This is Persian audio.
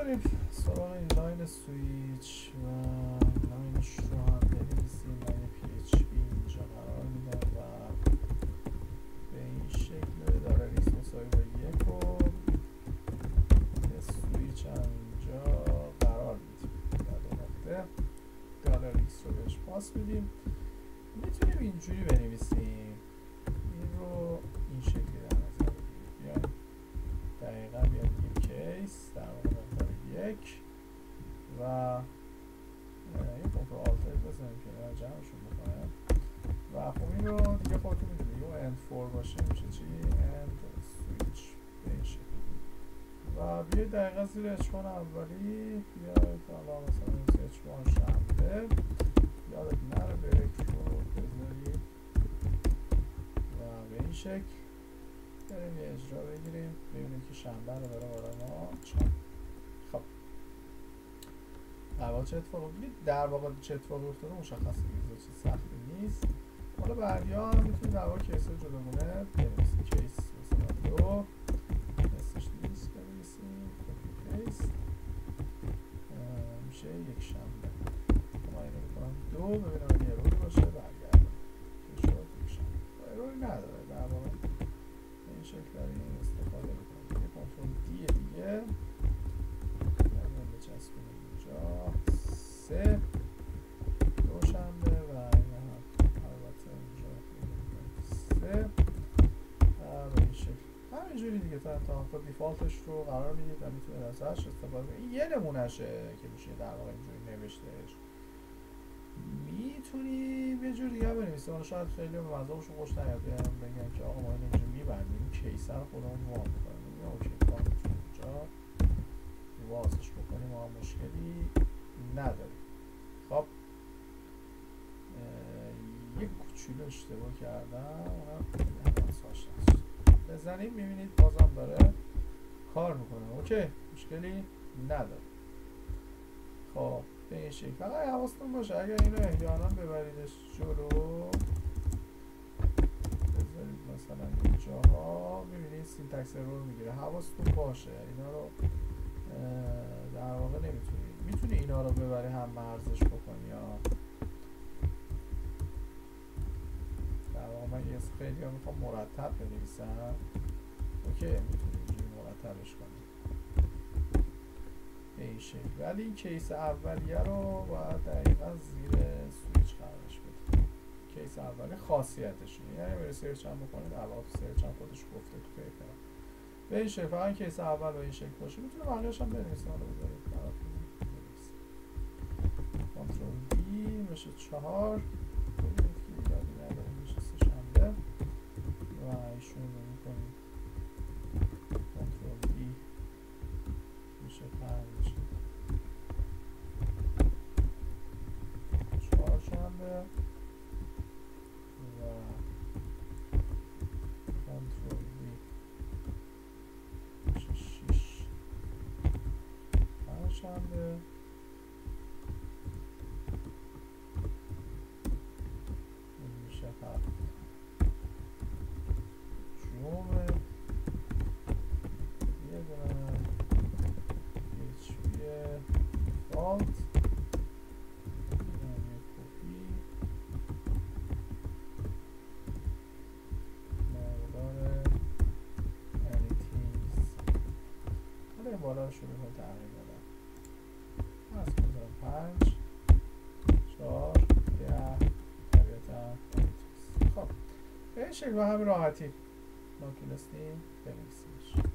بریم سراغ این لاین سویچ و لاینش رو هم بنویسیم. من یه PHP اینجا قرار میدم و به این شکل داره ریس مساوی با 1 و یه سویچ هم اینجا قرار میدیم. در نقطه دلار ایکس رو بهش پاس میدیم. میتونیم اینجوری بنویسیم، این رو این شکلی در نظر بگیریم. بیایم دقیقا بیایم کیس در واقع مقدار 1 و این کنترل آلتر بزنیم که جمعشون بکنم و خب این رو دیگه خودتون میدونید یه اند 4 باشه میشه چی؟ اند سویچ به این شکل و بیاید دقیقا زیر اچوان اولی بیاید حالا مثلا اچوان شنبه یادت نره بریک رو بذاری و به این شکل بریم یه اجرا بگیریم ببینیم که شنبه رو داره برای ما چند. خب اول چه اتفاقی در واقع چه اتفاقی افتاده مشخصه دیگه چیز سختی نیست. حالا بعدی ها هم میتونید در واقع کیس جلوگونه بنویسید. کیس مثلا 2 کیسش نیست بنویسیم کیس میشه یک شنبه. ما اینو میکنم 2 ببینم اگه اروری باشه برگردم که شد یک شنبه. اروری نداره در واقع این شکل داریم استفاده میکنیم. یه کنترل دی دیگه یادم بچسبونیم اینجا 3 دوشنبه و این هم البته اینجا 3 به این شکل همینجوری دیگه تا انتها دیفالتش رو قرار میدید و میتونید ازش استفاده کنید. این یه نمونهشه که میشه در واقع اینجوری نوشتهش. میتونیم یه جور دیگه بنویسیم. حالا شاید خیلی به مذاقشون خوش نیاد بگن که آقا ما اینو اینجا میبندیم کیسر خودمون وا میکنیم. اوکی کامنتون اینجا واسش بکنیم ما مشکلی نداریم. خب یک کوچولو اشتباه کردم اونم ساش نشد بزنیم میبینید بازم داره کار میکنه. اوکی مشکلی نداره. خب به این شکل فقط حواستون باشه اگر اینو احیانا ببریدش جلو بذارید مثلا اینجاها میبینید سینتکس ارور میگیره. حواستون باشه اینا رو در واقع میتونی اینا رو ببری هم مرزش بکنی یا در واقع من یه خیلی ها میخوام مرتب بنویسم. اوکی میتونی اینجوری مرتبش کنی به این شکل ولی این کیس اولیه رو باید دقیقا زیر سویچ قرارش بدید. کیس اولیه خاصیتش یعنی برای سرچ هم بکنید در واقع سرچ هم خودش گفته تو پیپر به این شکل. فقط کیس اول به این شکل باشه میتونه بقیه‌اش هم بنویسید. حالا بذارید براتون بنویسید کنترل دی میشه 4 ببینید که ایرادی نداره میشه سه شنبه و ایشون رو میکنیم کنترل دی میشه 5 4 شنبه و کنترل دی میشه 6 5 شنبه میشه 7 جمعه یه دونه PHP default یه کپی مقدار anythings حالا این بالا رو شروع کنم تغییر دادم از کنترل 5 4 10 طبیعتا anythings. خب به این شکل و همین راحتی ما تونستیم بنویسیمش.